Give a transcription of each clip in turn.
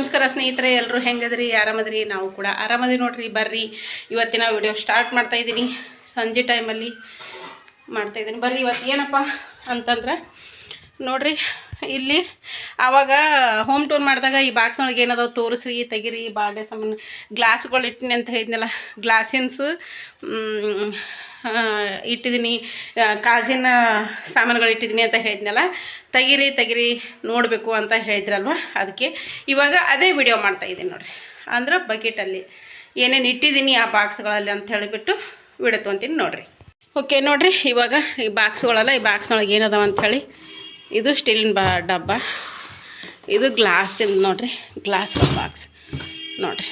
ನಮಸ್ಕಾರ ಸ್ನೇಹಿತರೆ, ಎಲ್ಲರೂ ಹೆಂಗದ್ರಿ? ಆರಾಮದ್ರಿ? ನಾವು ಕೂಡ ಆರಾಮದ್ರಿ ನೋಡ್ರಿ. ಬರ್ರಿ ಇವತ್ತಿನ ವಿಡಿಯೋ ಸ್ಟಾರ್ಟ್ ಮಾಡ್ತಾ ಇದ್ದೀನಿ. ಸಂಜೆ ಟೈಮಲ್ಲಿ ಮಾಡ್ತಾ ಇದ್ದೀನಿ. ಬರ್ರಿ ಇವತ್ತು ಏನಪ್ಪ ಅಂತಂದ್ರೆ ನೋಡ್ರಿ, ಇಲ್ಲಿ ಆವಾಗ ಹೋಮ್ ಟೂರ್ ಮಾಡಿದಾಗ ಈ ಬಾಕ್ಸ್ ಒಳಗೆ ಏನದಾವ ತೋರಿಸ್ರಿ, ತೆಗಿರಿ, ಬಾಂಡೆ ಸಾಮಾನು ಗ್ಲಾಸ್ಗಳು ಇಟ್ಟಿನಿ ಅಂತ ಹೇಳಿದ್ನಲ್ಲ, ಗ್ಲಾಸಿನ್ಸು ಇಟ್ಟಿದ್ದೀನಿ, ಕಾಜಿನ ಸಾಮಾನುಗಳು ಇಟ್ಟಿದ್ದೀನಿ ಅಂತ ಹೇಳಿದ್ನಲ್ಲ, ತೆಗಿರಿ ನೋಡಬೇಕು ಅಂತ ಹೇಳಿದ್ರಲ್ವ. ಅದಕ್ಕೆ ಇವಾಗ ಅದೇ ವಿಡಿಯೋ ಮಾಡ್ತಾಯಿದ್ದೀನಿ ನೋಡಿರಿ. ಅಂದ್ರೆ ಬಕೆಟಲ್ಲಿ ಏನೇನು ಇಟ್ಟಿದ್ದೀನಿ ಆ ಬಾಕ್ಸ್ಗಳಲ್ಲಿ ಅಂತ ಹೇಳಿಬಿಟ್ಟು ವಿಡಿಯೋ ತೊಗೊತೀನಿ ನೋಡಿರಿ. ಓಕೆ ನೋಡಿರಿ, ಇವಾಗ ಈ ಬಾಕ್ಸ್ಗಳೆಲ್ಲ ಈ ಬಾಕ್ಸ್ನೊಳಗೆ ಏನದಾವ ಅಂಥೇಳಿ. ಇದು ಸ್ಟೀಲಿನ ಡಬ್ಬ, ಇದು ಗ್ಲಾಸಿಂದ ನೋಡಿರಿ, ಗ್ಲಾಸ್ ಬಾಕ್ಸ್ ನೋಡಿರಿ.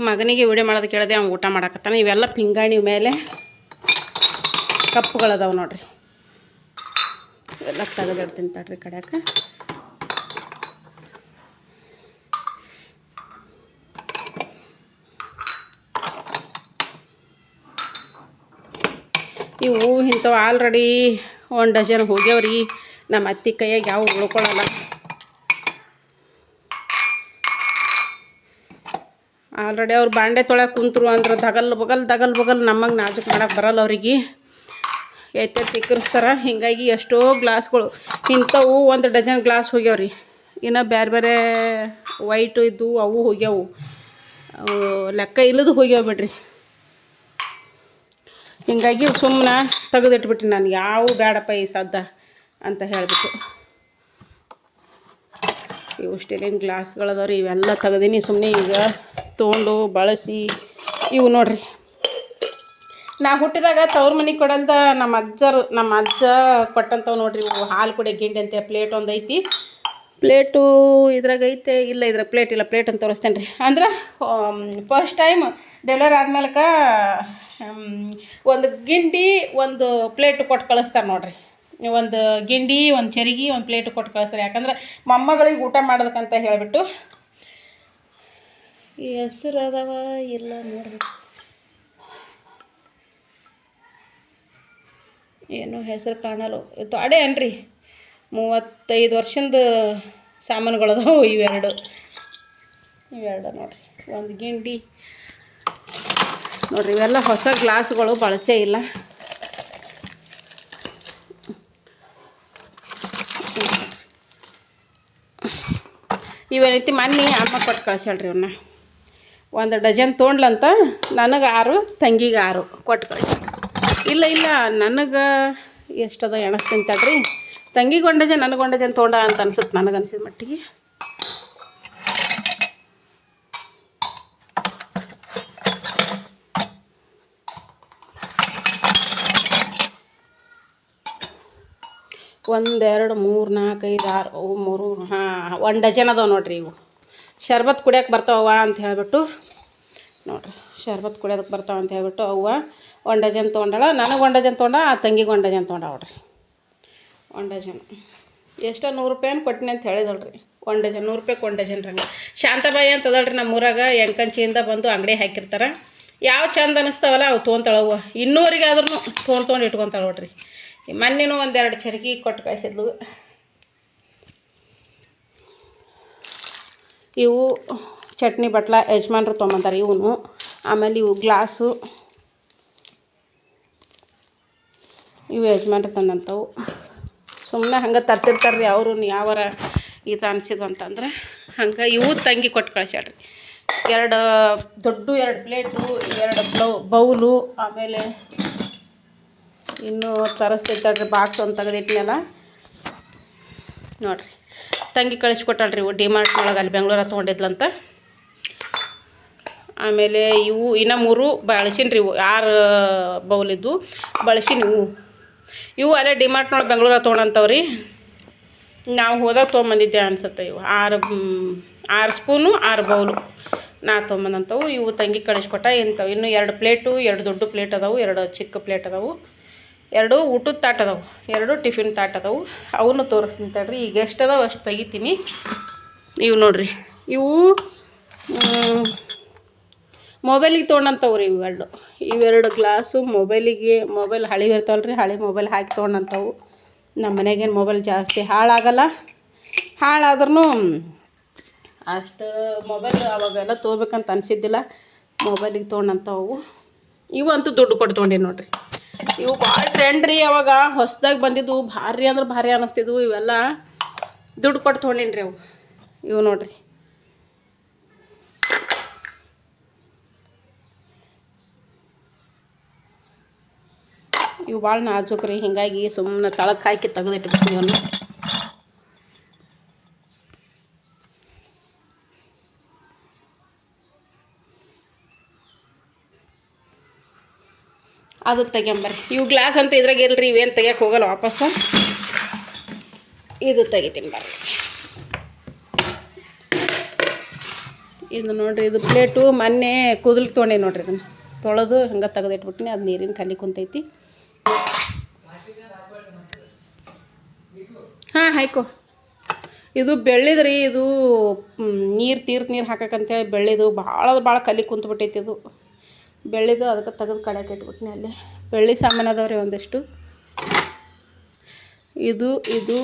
ಮಗನಿಗೆ ವಿಡಿಯೋ ಮಾಡೋದು ಕೇಳಿದೆ, ಅವ್ನು ಊಟ ಮಾಡಕತ್ತಾನೆ. ಇವೆಲ್ಲ ಪಿಂಗಾಣಿ ಮೇಲೆ ಕಪ್ಪುಗಳದಾವೆ ನೋಡಿರಿ. ಇವೆಲ್ಲ ತೆಗೆದಿಡ್ತೀನಿ ತಡ್ರಿ ಕಡೆಯಾಕ. ಇವು ಇಂಥವು ಆಲ್ರೆಡಿ 1 ಡಜನ್ ಹೋಗ್ಯಾವ್ರಿ. ನಮ್ಮ ಅತ್ತಿ ಕೈಯಾಗ ಯಾವ ಉಳ್ಕೊಳ್ಳಲ್ಲ. ಆಲ್ರೆಡಿ ಅವ್ರು ಬಾಂಡೆ ತೊಳಕ್ಕೆ ಕುಂತರು ಅಂದ್ರೆ ದಗಲ್ ಬಗಲ್ ನಮಗೆ ನಾಜುಕ್ ಮಾಡೋಕೆ ಬರಲ್ಲ ಅವ್ರಿಗೆ. ಎತ್ತೆ ತಿಕ್ಕರಿಸ್ತಾರೆ. ಹೀಗಾಗಿ ಎಷ್ಟೋ ಗ್ಲಾಸ್ಗಳು ಇಂಥವು 1 ಡಜನ್ ಗ್ಲಾಸ್ ಹೋಗ್ಯಾವ್ರಿ. ಇನ್ನು ಬೇರೆ ವೈಟು ಇದ್ದು ಅವು ಹೋಗ್ಯಾವು, ಲೆಕ್ಕ ಇಲ್ಲದು ಹೋಗ್ಯಾವ ಬಿಡ್ರಿ. ಹೀಗಾಗಿ ಸುಮ್ಮನೆ ತೆಗೆದಿಟ್ಬಿಟ್ಟು ನಾನು ಯಾವ ಬೇಡಪ್ಪ ಈ ಸದ್ದ ಅಂತ ಹೇಳಿಬಿಟ್ಟು. ಇವು ಸ್ಟೀಲಿನ ಗ್ಲಾಸ್ಗಳದವ್ರಿ, ಇವೆಲ್ಲ ತೆಗೆದೀನಿ. ಸುಮ್ಮನೆ ಈಗ ತೊಗೊಂಡು ಬಳಸಿ ಇವು ನೋಡಿರಿ. ನಾ ಹುಟ್ಟಿದಾಗ ತವ್ರ ಮನೆಗೆ ಕೊಡಲ್ದ ನಮ್ಮ ಅಜ್ಜ ಕೊಟ್ಟಂಥವು ನೋಡಿರಿ. ಇವು ಹಾಲು ಕುಡಿಯೋ ಗಿಂಡಿ ಅಂತ ಪ್ಲೇಟ್ ಒಂದು ಐತಿ. ಪ್ಲೇಟು ಇದ್ರಾಗ ಐತೆ, ಇಲ್ಲ ಇದ್ರಾಗ ಪ್ಲೇಟ್ ಇಲ್ಲ. ಪ್ಲೇಟ್ ಅಂತ ತೋರಿಸ್ತೇನೆ ರೀ. ಅಂದ್ರೆ ಫಸ್ಟ್ ಟೈಮ್ ಡೆಲಿವರಿ ಆದ್ಮೇಲೆ ಒಂದು ಗಿಂಡಿ ಒಂದು ಪ್ಲೇಟ್ ಕೊಟ್ಟು ಕಳಿಸ್ತಾರೆ ನೋಡಿರಿ. ಒಂದು ಗಿಂಡಿ, ಒಂದು ಚರಿಗೆ, ಒಂದು ಪ್ಲೇಟು ಕೊಟ್ಟು ಕಳಿಸ್ತಾರೆ. ಯಾಕಂದ್ರೆ ಮೊಮ್ಮಗಳಿಗೆ ಊಟ ಮಾಡೋದಕ್ಕಂತ ಹೇಳಿಬಿಟ್ಟು. ಈ ಹೆಸರು ಅದಾವ ಇಲ್ಲ ನೋಡ್ಬೇಕು, ಏನೋ ಹೆಸರು ಕಾಣಲ್ಲ. ತೊಡೆ ಅನ್ರಿ 35 ವರ್ಷದ ಸಾಮಾನುಗಳದಾವು ಇವೆರಡು ನೋಡಿರಿ. ಒಂದು ಗಿಂಡಿ ನೋಡಿರಿ. ಇವೆಲ್ಲ ಹೊಸ ಗ್ಲಾಸ್ಗಳು, ಬಳಸೇ ಇಲ್ಲ. ಇವೇನೈತಿ ಮೊನ್ನೆ ಅಮ್ಮ ಕೊಟ್ಟು ಕಳ್ಸ್ಯಾಳ್ರಿ. ಇವನ್ನ 1 ಡಜನ್ ತೊಗೊಂಡ್ಲಂತ. ನನಗೆ 6, ತಂಗಿಗೆ 6 ಕೊಟ್ಟು ಕಳ್ಸ್ಯಾಳ. ಇಲ್ಲ ನನಗೆ ಎಷ್ಟದ ಎಣಸ್ತೀನಿ ತಡ್ರಿ. ತಂಗಿಗೆ 1 ಡಜನ್, ನನಗೆ 1 ಡಜನ್ ತೊಗೊಂಡ ಅಂತ ಅನ್ಸುತ್ತೆ, ನನಗೆ ಅನಿಸಿದ ಮಟ್ಟಿಗೆ. ಒಂದು 2 3 4 5 6 3 1 ಡಜನ್ ಅದಾವೆ ನೋಡಿರಿ. ಇವು ಶರ್ಬತ್ ಕುಡಿಯೋಕೆ ಬರ್ತಾವ ಅಂತ ಹೇಳಿಬಿಟ್ಟು ನೋಡಿರಿ. ಶರ್ಬತ್ ಕುಡಿಯೋದಕ್ಕೆ ಬರ್ತಾವ ಅಂತ ಹೇಳ್ಬಿಟ್ಟು ಅವ್ವ 1 ಡಜನ್ ತೊಗೊಂಡಾಳ. ನನಗೆ 1 ಡಜನ್ ತೊಗೊಂಡ, ಆ ತಂಗಿಗೆ 1 ಡಜನ್ ತೊಗೊಂಡ ನೋಡ್ರಿ. 1 ಡಜನ್ ಎಷ್ಟು $100 ಕೊಟ್ಟಿನಿ ಅಂತ ಹೇಳಿದಳ್ರಿ. 1 ಡಜನ್ $100 1 ಡಜನ್ ರಂಗ. ಶಾಂತಾಬಾಯಿ ಅಂತ ಅದಳ್ರಿ ನಮ್ಮೂರಾಗ. ಎಂಕಂಚಿಯಿಂದ ಬಂದು ಅಂಗಡಿ ಹಾಕಿರ್ತಾರೆ. ಯಾವ ಚಂದ ಅನ್ನಿಸ್ತಾವಲ್ಲ ಅವು ತೊಗೊಂತಾಳವ್ವ. ಇನ್ನೂವರೆಗೆ ಆದ್ರೂ ತೊಗೊಂಡು ಇಟ್ಕೊತಾಳೆ ನೋಡ್ರಿ. ಮೊನ್ನೆನೂ 1-2 ಚರಗಿ ಕೊಟ್ಟು ಕಳಿಸಿದ್ಲು. ಇವು ಚಟ್ನಿ ಬಟ್ಲ ಯಜಮಾನ್ರು ತೊಗೊಂಬಂತಾರೆ ಇವನು. ಆಮೇಲೆ ಇವು ಗ್ಲಾಸು, ಇವು ಯಜಮಾನ್ರು ತಂದಂಥವು. ಸುಮ್ಮನೆ ಹಂಗೆ ತರ್ತಿರ್ತಾರ್ರಿ ಅವರು, ಯಾವಾರ ಇದು ಅನಿಸಿದ್ವು ಅಂತಂದ್ರೆ ಹಂಗೆ. ಇವು ತಂಗಿ ಕೊಟ್ಟು ಕಳಿಸ್ಯಾಳ್ರಿ. 2 ದೊಡ್ಡ 2 ಪ್ಲೇಟು, 2 ಬೌಲು, ಆಮೇಲೆ ಇನ್ನೂ ತರಿಸ್ತಿದ್ದಾಳ್ರಿ. ಬಾಕ್ಸ್ ಒಂದು ತೆಗೆದಿಟ್ಟಿನಲ್ಲ ನೋಡಿರಿ. ತಂಗಿ ಕಳಿಸ್ಕೊಟ್ಟಾಳ್ರಿ. ಇವು ಡಿಮಾರ್ಟ್ನೊಳಗೆ ಅಲ್ಲಿ ಬೆಂಗಳೂರಾಗ ತೊಗೊಂಡಿದ್ಲಂತ. ಆಮೇಲೆ ಇವು ಇನ್ನೂ 3 ಬಳಸಿನಿ ರೀ. ಇವು 6 ಬೌಲಿದ್ದು ಬಳಸಿನಿ. ಇವು ಅಲ್ಲೇ ಡಿಮಾರ್ಟ್ನೊಳಗೆ ಬೆಂಗಳೂರಾಗ ತೊಗೊಂಡಂಥವ್ರಿ. ನಾವು ಹೋದಾಗ ತೊಗೊಂಬಂದಿದ್ದೆ ಅನ್ಸುತ್ತೆ. ಇವು 6 ಸ್ಪೂನು 6 ಬೌಲು ನಾ ತೊಗೊಂಬಂದಂಥವು. ಇವು ತಂಗಿ ಕಳಿಸ್ಕೊಟ್ಟ. ಇಂಥವು ಇನ್ನೂ 2 ಪ್ಲೇಟು, 2 ದೊಡ್ಡ ಪ್ಲೇಟ್ ಅದಾವು, 2 ಚಿಕ್ಕ ಪ್ಲೇಟ್ ಅದಾವು, 2 ಊಟದ ತಾಟ್ ಅದಾವು, 2 ಟಿಫಿನ್ ತಾಟ್ ಅದಾವು. ಅವನು ತೋರಿಸ್ತೀನಿ ತಡ್ರಿ. ಈಗ ಎಷ್ಟು ಅದಾವೆ ಅಷ್ಟು ತೆಗಿತೀನಿ. ಇವು ನೋಡಿರಿ. ಇವು ಮೊಬೈಲಿಗೆ ತೊಗೊಂಡಂಥವ್ರಿ. ಇವೆರಡು ಗ್ಲಾಸು ಮೊಬೈಲ್ ಹಳಿ ಇರ್ತಾವಲ್ಲ ರೀ, ಹಳಿ ಮೊಬೈಲ್ ಹಾಕಿ ತೊಗೊಂಡಂಥವು. ನಮ್ಮ ಮನೆಗೇನು ಮೊಬೈಲ್ ಜಾಸ್ತಿ ಹಾಳಾಗಲ್ಲ, ಹಾಳಾದ್ರೂ ಅಷ್ಟು ಮೊಬೈಲ್ ಅವಾಗೆಲ್ಲ ತೊಗೋಬೇಕಂತ ಅನಿಸಿದ್ದಿಲ್ಲ. ಮೊಬೈಲಿಗೆ ತೊಗೊಂಡಂಥವು ಇವು ಅಂತೂ ದುಡ್ಡು ಕೊಟ್ಟು ತೊಗೊಂಡೇನಿ ನೋಡಿರಿ. ಇವು ಭಾಳ ಟ್ರೆಂಡ್ ರೀ. ಅವಾಗ ಹೊಸ್ದಾಗಿ ಬಂದಿದ್ದು ಭಾರಿ ಅಂದ್ರೆ ಭಾರಿ ಅನ್ನಿಸ್ತಿದ್ವು. ಇವೆಲ್ಲ ದುಡ್ಡು ಕೊಟ್ಟು ತೊಗೊಂಡೇನಿ ರೀ ಅವು. ಇವು ನೋಡಿರಿ, ಇವು ಭಾಳ ನಾಜೂಕು ರೀ. ಹೀಗಾಗಿ ಸುಮ್ಮನೆ ತಳಕ್ಕೆ ಹಾಕಿ ತೆಗೆದಿಟ್ಬಿಟ್ಟು ಇವನ್ನ ಅದು ತೆಗಿಯಂಬರ್ರಿ. ಇವು ಗ್ಲಾಸ್ ಅಂತ ಇದ್ರಾಗ ಇಲ್ರಿ, ಇವೇನು ತೆಗಿಯಕ್ಕೆ ಹೋಗಲ್ಲ ವಾಪಸ್ಸು. ಇದು ತೆಗಿತೀನಿ ಬರ್ರಿ. ಇದು ನೋಡಿರಿ, ಇದು ಪ್ಲೇಟು ಮೊನ್ನೆ ಕೂದಲು ತೊಗೊಂಡೆ ನೋಡಿರಿ. ಇದನ್ನು ತೊಳೆದು ಹಂಗೆ ತೆಗೆದಿಟ್ಬಿಟ್ಟಿನಿ. ಅದು ನೀರಿನ ಖಾಲಿ ಕುಂತೈತಿ. ಹಾಂ ಹಾಯ್ಕೊ. ಇದು ಬೆಳ್ಳಿದ್ರಿ. ಇದು ನೀರು ಹಾಕಕ್ಕಂತೇಳಿ ಬೆಳ್ಳಿದು ಭಾಳ ಕಲಿ ಕುಂತ್ಬಿಟ್ಟೈತಿ. ಇದು ಬೆಳ್ಳಿದು, ಅದಕ್ಕೆ ತೆಗೆದು ಕಡೆಗೆ ಇಟ್ಬಿಟ್ಟಿನಿ. ಅಲ್ಲಿ ಬೆಳ್ಳಿ ಸಾಮಾನು ಅದಾವ್ರಿ ಒಂದಿಷ್ಟು. ಇದು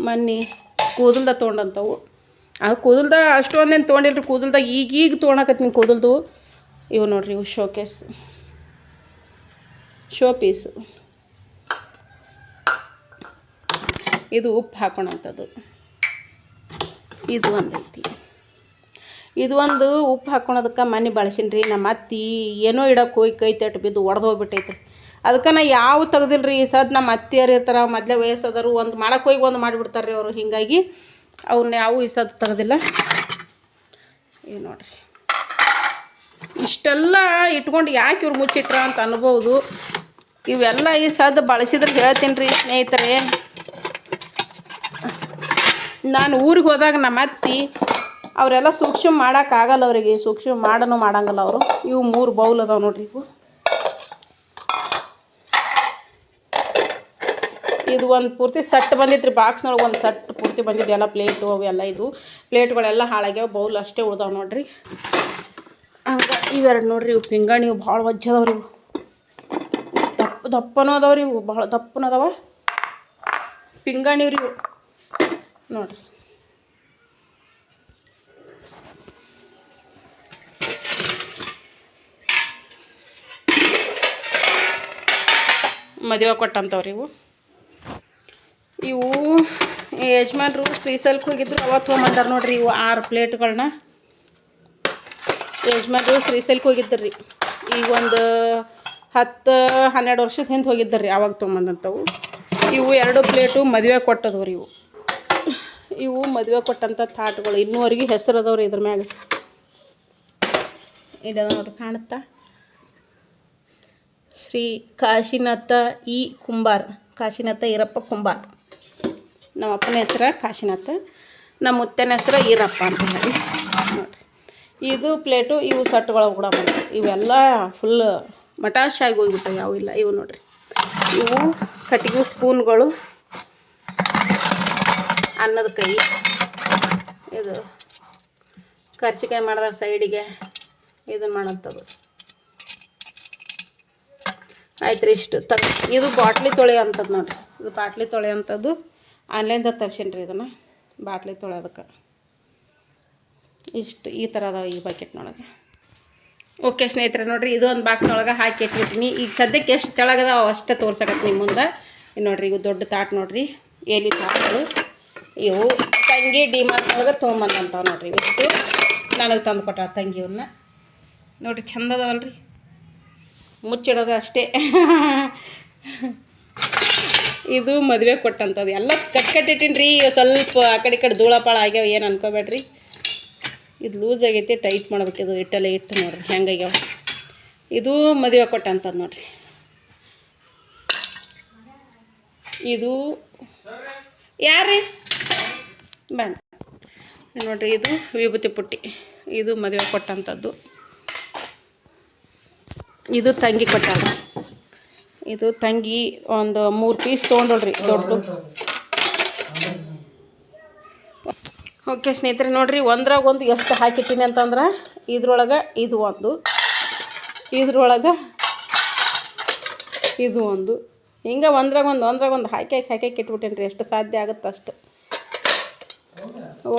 ಮೊನ್ನೆ ಕೂದಲ್ದ ತೊಗೊಂಡಂಥವು. ಅದು ಕೂದಲ್ದ ಅಷ್ಟೊಂದೇನು ತೊಗೊಂಡಿಲ್ರಿ. ಕೂದಲ್ದಾಗ ಈಗ ತೊಗೊಳಕತ್ತೀನಿ ಕೂದಲ್ದು. ಇವು ನೋಡಿರಿ, ಇವು ಶೋ ಪೀಸ್. ಇದು ಉಪ್ಪು ಹಾಕೋಣಂಥದ್ದು. ಇದು ಒಂದು ಐತಿ. ಇದು ಒಂದು ಉಪ್ಪು ಹಾಕೊಳೋದಕ್ಕೆ ಮನೆ ಬಳಸೀನಿ ರೀ. ನಮ್ಮ ಅತ್ತಿ ಏನೋ ಇಡಕ್ಕೆ ಹೋಗಿ ಕೈ ತಟ್ಟು ಬಿದ್ದು ಒಡೆದು ಹೋಗ್ಬಿಟ್ಟೈತೆ. ಅದಕ್ಕೆ ನಾ ಯಾವ ತೆಗ್ದಿಲ್ಲ ರೀ. ನಮ್ಮ ಅತ್ತಿಯರು ಇರ್ತಾರೆ, ಮೊದಲೇ ವಯಸ್ಸದರು, ಒಂದು ಮಾಡಕ್ಕೆ ಹೋಗಿ ಒಂದು ಮಾಡಿಬಿಡ್ತಾರೆ ರೀ ಅವರು. ಹೀಗಾಗಿ ಅವನ್ನ ಯಾವ ತೆಗ್ದಿಲ್ಲ. ಇವು ನೋಡಿರಿ, ಇಷ್ಟೆಲ್ಲ ಇಟ್ಕೊಂಡು ಯಾಕೆ ಇವ್ರು ಮುಚ್ಚಿಟ್ರ ಅಂತ ಅನ್ಬೋದು. ಇವೆಲ್ಲ ಬಳಸಿದ್ರೆ ಹೇಳ್ತೀನಿ ರೀ ಸ್ನೇಹಿತರೆ. ನಾನು ಊರಿಗೆ ಹೋದಾಗ ನಮ್ಮ ಅತ್ತಿ ಅವರೆಲ್ಲ ಸೂಕ್ಷ್ಮ ಮಾಡೋಕ್ಕಾಗಲ್ಲ ಅವರಿಗೆ. ಸೂಕ್ಷ್ಮ ಮಾಡಂಗಲ್ಲ ಅವರು. ಇವು 3 ಬೌಲ್ ಅದಾವೆ ನೋಡಿರಿ. ಇದು ಒಂದು ಪೂರ್ತಿ ಸೆಟ್ ಬಂದಿತ್ತು ರೀ. ಬಾಕ್ಸ್ನೊಳಗೆ ಒಂದು ಸೆಟ್ ಪೂರ್ತಿ ಬಂದಿದ್ದು. ಎಲ್ಲ ಪ್ಲೇಟು ಅವೆಲ್ಲ. ಇದು ಪ್ಲೇಟ್ಗಳೆಲ್ಲ ಹಾಳಾಗ್ಯಾವ, ಬೌಲ್ ಅಷ್ಟೇ ಉಳ್ದಾವೆ ನೋಡಿರಿ. ಹಂಗೆ ಇವೆರಡು ನೋಡಿರಿ. ಇವು ಪಿಂಗಾಣಿ ಇವು ಭಾಳ ವಜ್ಜದವ್ರಿ. ಇವು ದಪ್ಪನೂ ಅದಾವ್ರಿ. ಇವು ಭಾಳ ದಪ್ಪನೂ ಅದಾವ ಪಿಂಗಾಣಿವ್ರಿ ಇವು ನೋಡಿರಿ. ಮದುವೆ ಕೊಟ್ಟಂಥವ್ರಿ ಇವು ಯಜಮಾನ್ರು ಶ್ರೀಶೈಲಕ್ಕೆ ಹೋಗಿದ್ರು. ಅವಾಗ ತೊಗೊಂಬಂದಾರ ನೋಡಿರಿ. ಇವು 6 ಪ್ಲೇಟ್ಗಳನ್ನ ಯಜಮಾನ್ರು ಶ್ರೀಶೈಲಕ್ಕೆ ಹೋಗಿದ್ದರು ರೀ. ಈಗ ಒಂದು 10-12 ವರ್ಷದ ಹಿಂದೆ ಹೋಗಿದ್ದಾರೆ ರೀ. ಆವಾಗ ತೊಗೊಂಬಂದಂಥವು. ಇವು 2 ಪ್ಲೇಟು ಮದುವೆ ಕೊಟ್ಟದವ್ರಿ. ಇವು ಮದುವೆ ಕೊಟ್ಟಂಥ ತಾಟ್ಗಳು. ಇನ್ನೂವರೆಗೆ ಹೆಸರು ಅದಾವ್ರಿ ಇದ್ರ ಮ್ಯಾಗ. ಇಲ್ಲ ನೋಡ್ರಿ, ಕಾಣುತ್ತಾ? ಶ್ರೀ ಕಾಶಿನಾಥ ಕುಂಬಾರ್, ಕಾಶಿನಾಥ ಈರಪ್ಪ ಕುಂಬಾರ್. ನಮ್ಮ ಅಪ್ಪನ ಹೆಸರು ಕಾಶಿನಾಥ, ನಮ್ಮ ಮುತ್ತನ ಹೆಸರು ಈರಪ್ಪ ಅಂತ ಹೇಳಿ ನೋಡಿರಿ. ಇದು ಪ್ಲೇಟು. ಇವು ಸೆಟ್ಗಳು ಕೂಡ ಬಂತು. ಇವೆಲ್ಲ ಫುಲ್ ಮಟಾಶಾಗಿ ಹೋಗ್ಬಿಟ್ಟವು, ಯಾವ ಇಲ್ಲ. ಇವು ನೋಡಿರಿ, ಇವು ಕಟ್ಟಿಗೆ ಸ್ಪೂನ್ಗಳು, ಅನ್ನದ ಕೈ. ಇದು ಕರ್ಚಿಕಾಯಿ ಮಾಡಿದಾಗ ಸೈಡಿಗೆ ಇದನ್ನು ಮಾಡೋಂಥದ್ದು. ಆಯ್ತು ರೀ, ಇಷ್ಟು ಇದು ಬಾಟ್ಲಿ ತೊಳೆ ಅಂಥದ್ದು ನೋಡಿರಿ. ಇದು ಬಾಟ್ಲಿ ತೊಳೆ ಅಂಥದ್ದು. ಆನ್ಲೈನ್ದಾಗ ತರ್ಸೀನಿ ರೀ ಇದನ್ನು, ಬಾಟ್ಲಿ ತೊಳೆಯೋದಕ್ಕೆ. ಇಷ್ಟು ಈ ಥರ ಅದಾವೆ ಈ ಬಕೆಟ್ನೊಳಗೆ. ಓಕೆ ಸ್ನೇಹಿತರೆ, ನೋಡಿರಿ, ಇದು ಒಂದು ಬಾಕ್ಸ್ನೊಳಗೆ ಹಾಕಿ ಇಟ್ಬಿಟ್ಟಿನಿ. ಈಗ ಸದ್ಯಕ್ಕೆ ಎಷ್ಟು ತೆಳಗದಾವ ಅಷ್ಟೇ ತೋರ್ಸಕತ್ತೀನಿ ನಿಮ್ಮ ಮುಂದೆ. ನೋಡಿರಿ, ಇವು ದೊಡ್ಡ ತಾಟ್ ನೋಡಿರಿ, ಎಲೆ ತಾಟಗಳು. ಇವು ತಂಗಿ ಡಿಮಾರ್ಟ್ನೊಳಗೆ ತೊಗೊಂಬಂದಂಥವು ನೋಡಿರಿ. ಇಷ್ಟು ನನಗೆ ತಂದು ಕೊಟ್ಟ ತಂಗಿ ಇವನ್ನ ನೋಡಿರಿ. ಚಂದ ಅದಾವಲ್ರಿ. ಮುಚ್ಚಿಡೋದು ಅಷ್ಟೇ. ಇದು ಮದುವೆ ಕೊಟ್ಟಂಥದ್ದು. ಎಲ್ಲ ಕಟ್ಟಿಟ್ಟಿನಿ ರೀ. ಸ್ವಲ್ಪ ಆ ಕಡೆ ಈ ಕಡೆ ಧೂಳಪಾಳ ಆಗ್ಯಾವ, ಏನು ಅನ್ಕೋಬೇಡ್ರಿ. ಇದು ಲೂಸ್ ಆಗೈತಿ, ಟೈಟ್ ಮಾಡ್ಬೇಕು. ಇದು ಇಟ್ಟಲ್ಲೇ ಇಟ್ಟು ನೋಡಿರಿ ಹೆಂಗಾಗ್ಯಾವ. ಇದು ಮದುವೆ ಕೊಟ್ಟಂಥದ್ದು ನೋಡಿರಿ. ಇದು ಯಾರ್ರೀ ಬಂದು ನೋಡಿರಿ. ಇದು ವಿಭೂತಿ ಪುಟ್ಟಿ. ಇದು ಮದುವೆ ಕೊಟ್ಟಂಥದ್ದು. ಇದು ತಂಗಿ ಕೊಟ್ಟಾಳ. ಇದು ತಂಗಿ ಒಂದು 3 ಪೀಸ್ ತೊಗೊಂಡೋಳ್ರಿ, ದೊಡ್ಡ. ಓಕೆ ಸ್ನೇಹಿತರೆ, ನೋಡಿರಿ, ಒಂದ್ರಾಗ ಒಂದು ಎಷ್ಟು ಹಾಕಿಟ್ಟಿನಿ ಅಂತಂದ್ರೆ ಇದ್ರೊಳಗೆ ಇದು ಒಂದು, ಇದ್ರೊಳಗೆ ಇದು ಒಂದು, ಹಿಂಗೆ ಒಂದ್ರಾಗ ಒಂದು ಹಾಕಿ ಇಟ್ಬಿಟ್ಟೇನಿ ರೀ. ಎಷ್ಟು ಸಾಧ್ಯ ಆಗುತ್ತೆ ಅಷ್ಟು. ಓ